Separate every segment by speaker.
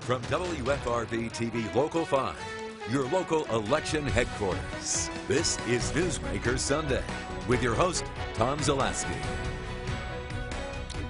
Speaker 1: From WFRB TV Local 5, your local election headquarters, this is Newsmaker Sunday with your host, Tom Zalaski.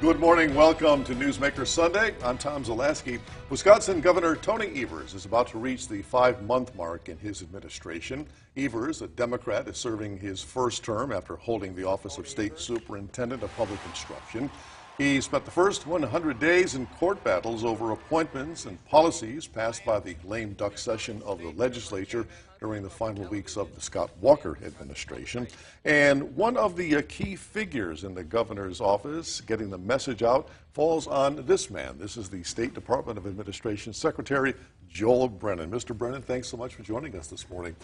Speaker 2: Good morning. Welcome to Newsmaker Sunday. I'm Tom Zalaski. Wisconsin Governor Tony Evers is about to reach the 5-month mark in his administration. Evers, a Democrat, is serving his first term after holding the office of State Superintendent of Public Instruction. He spent the first 100 days in court battles over appointments and policies passed by the lame duck session of the legislature during the final weeks of the Scott Walker administration. And one of the key figures in the governor's office getting the message out falls on this man. This is the State Department of Administration Secretary Joel Brennan. Mr. Brennan, thanks so much for joining us this morning.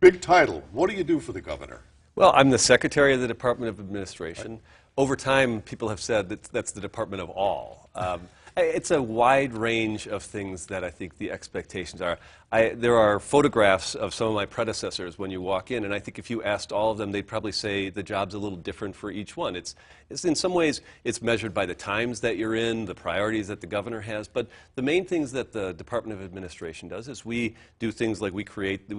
Speaker 2: Big title. What do you do for the governor?
Speaker 3: Well, I'm the Secretary of the Department of Administration. Right. Over time, people have said that that's the Department of all. It's a wide range of things that I think the expectations are. There are photographs of some of my predecessors when you walk in, and I think if you asked all of them, they'd probably say the job's a little different for each one. It's in some ways, it's measured by the times that you're in, the priorities that the governor has, but the main things that the Department of Administration does is we do things like we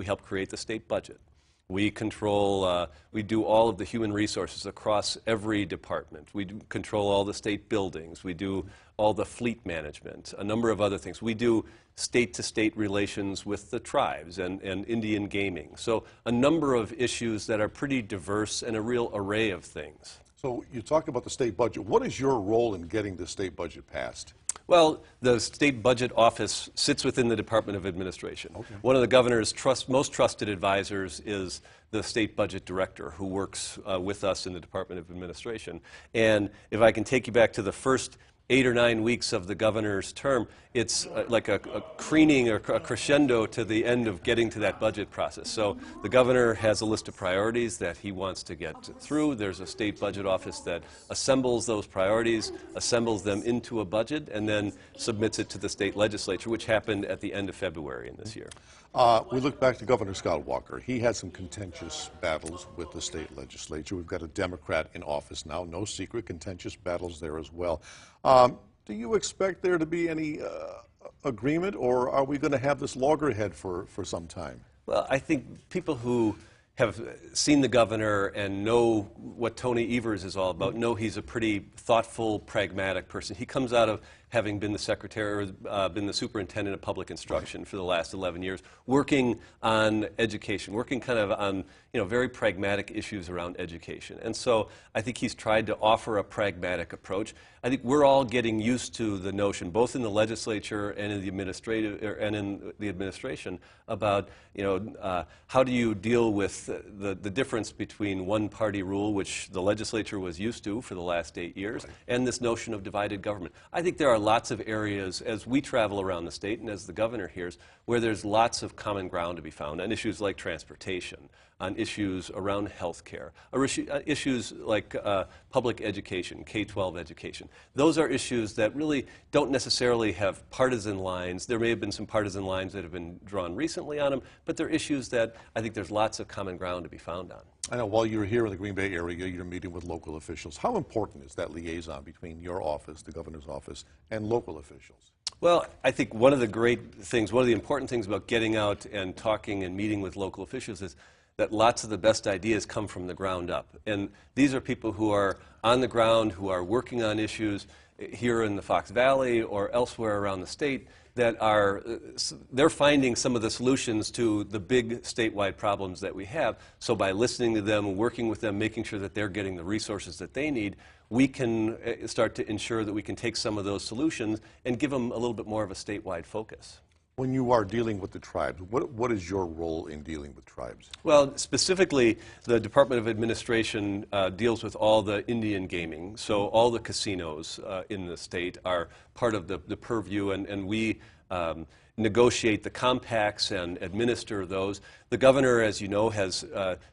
Speaker 3: help create the state budget. We control, we do all of the human resources across every department. We control all the state buildings. We do all the fleet management, a number of other things. We do state-to-state relations with the tribes and Indian gaming. So a number of issues that are pretty diverse and a real array of things.
Speaker 2: So you talked about the state budget. What is your role in getting the state budget passed?
Speaker 3: Well, the State Budget Office sits within the Department of Administration. Okay. One of the governor's most trusted advisors is the State Budget Director, who works with us in the Department of Administration. And if I can take you back to the first 8 or 9 weeks of the governor's term, it's like a crooning or a crescendo to the end of getting to that budget process. So the governor has a list of priorities that he wants to get through. There's a state budget office that assembles those priorities, assembles them into a budget, and then submits it to the state legislature, which happened at the end of February in this year.
Speaker 2: We look back to Governor Scott Walker. He had some contentious battles with the state legislature. We've got a Democrat in office now. No secret, contentious battles there as well. Do you expect there to be any agreement, or are we going to have this loggerhead for some time?
Speaker 3: Well, I think people who have seen the governor and know what Tony Evers is all about know he's a pretty thoughtful, pragmatic person. He comes out of having been the secretary, or been the superintendent of public instruction for the last 11 years, working on education, working kind of on very pragmatic issues around education. And so I think he's tried to offer a pragmatic approach. I think we're all getting used to the notion, both in the legislature and in the administration, about how do you deal with the difference between one-party rule, which the legislature was used to for the last 8 years, and this notion of divided government. I think there are lots of areas, as we travel around the state and as the governor hears, where there's lots of common ground to be found on issues like transportation, on issues around health care, or issues like public education, K-12 education. Those are issues that really don't necessarily have partisan lines. There may have been some partisan lines that have been drawn recently on them, but they're issues that I think there's lots of common ground to be found on.
Speaker 2: I know while you're here in the Green Bay area, you're meeting with local officials. How important is that liaison between your office, the governor's office, and local officials?
Speaker 3: Well, I think one of the great things, one of the important things about getting out and talking and meeting with local officials is that lots of the best ideas come from the ground up. And these are people who are on the ground, who are working on issues here in the Fox Valley or elsewhere around the state that they're finding some of the solutions to the big statewide problems that we have. So by listening to them, working with them, making sure that they're getting the resources that they need, we can start to ensure that we can take some of those solutions and give them a little bit more of a statewide focus.
Speaker 2: When you are dealing with the tribes, what is your role in dealing with tribes?
Speaker 3: Well, specifically, the Department of Administration deals with all the Indian gaming. So all the casinos in the state are part of the purview, and we negotiate the compacts and administer those. The governor, as you know, has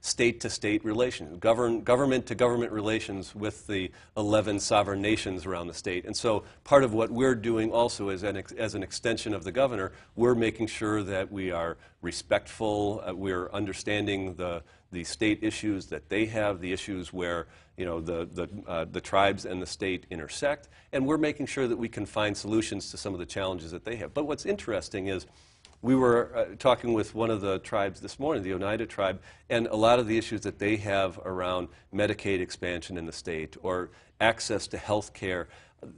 Speaker 3: state-to-state relations, government-to-government relations with the 11 sovereign nations around the state. And so part of what we're doing also is, as an extension of the governor, we're making sure that we are respectful, we're understanding the state issues that they have, the issues where the tribes and the state intersect, and we're making sure that we can find solutions to some of the challenges that they have. But what's interesting is we were talking with one of the tribes this morning, the Oneida tribe, and a lot of the issues that they have around Medicaid expansion in the state or access to health care.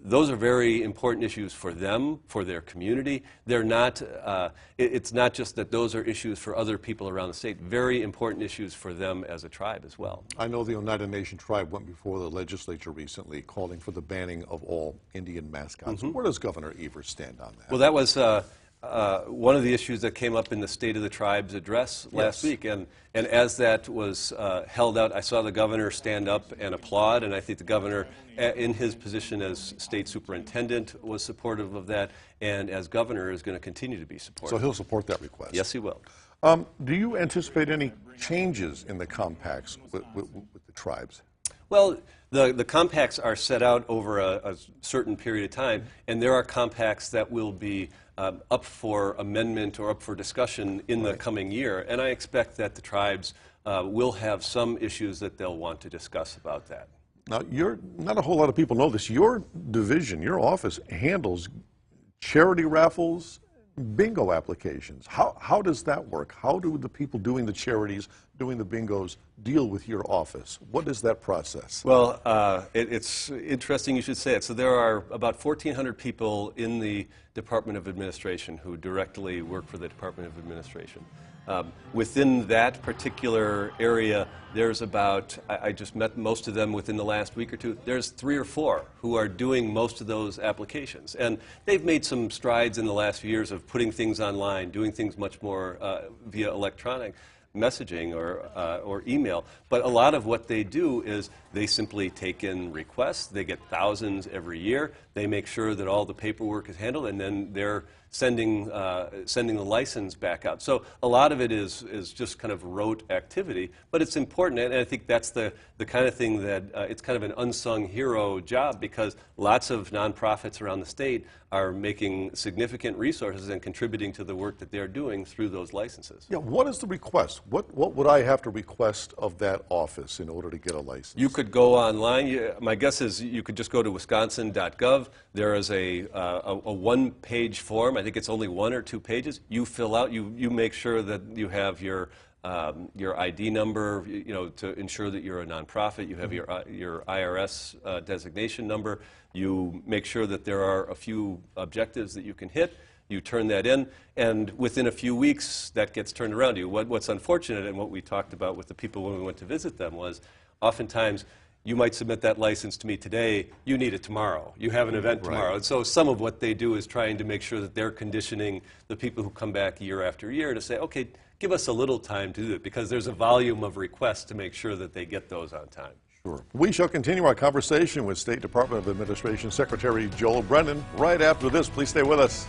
Speaker 3: Those are very important issues for them, for their community. They're not, it's not just that those are issues for other people around the state, very important issues for them as a tribe as well.
Speaker 2: I know the Oneida Nation tribe went before the legislature recently calling for the banning of all Indian mascots. Where does Governor Evers stand on that?
Speaker 3: Well, that was one of the issues that came up in the State of the Tribes address last week, and as that was held out, I saw the governor stand up and applaud, and I think the governor, in his position as state superintendent, was supportive of that, and as governor is going to continue to be supportive.
Speaker 2: So he'll support that request?
Speaker 3: Yes, he will.
Speaker 2: Do you anticipate any changes in the compacts with the tribes?
Speaker 3: Well, the compacts are set out over a certain period of time, and there are compacts that will be up for amendment or up for discussion in the coming year, and I expect that the tribes will have some issues that they'll want to discuss about that.
Speaker 2: Now, not a whole lot of people know this. Your division, your office, handles charity raffles, bingo applications. How does that work? How do the people doing the charities, doing the bingos, deal with your office? What is that process?
Speaker 3: Well, it's interesting you should say it. So there are about 1,400 people in the Department of Administration who directly work for the Department of Administration. Within that particular area, there's about, I just met most of them within the last week or two, there's 3 or 4 who are doing most of those applications. And they've made some strides in the last few years of putting things online, doing things much more via electronic messaging or email. But a lot of what they do is they simply take in requests. They get thousands every year. They make sure that all the paperwork is handled, and then they're sending the license back out. So a lot of it is just kind of rote activity, but it's important, and I think that's the kind of thing that it's kind of an unsung hero job, because lots of nonprofits around the state are making significant resources and contributing to the work that they're doing through those licenses.
Speaker 2: Yeah, what is the request? What would I have to request of that office in order to get a license?
Speaker 3: You could go online. My guess is you could just go to wisconsin.gov. There is a one-page form. I think it's only 1 or 2 pages. You fill out. You make sure that you have your ID number, to ensure that you're a nonprofit. You have your IRS designation number. You make sure that there are a few objectives that you can hit. You turn that in, and within a few weeks, that gets turned around to you. What's unfortunate, and what we talked about with the people when we went to visit them, was oftentimes you might submit that license to me today, you need it tomorrow. You have an event tomorrow. Right. And so some of what they do is trying to make sure that they're conditioning the people who come back year after year to say, okay, give us a little time to do it, because there's a volume of requests to make sure that they get those on time.
Speaker 2: Sure. We shall continue our conversation with State Department of Administration Secretary Joel Brennan right after this. Please stay with us.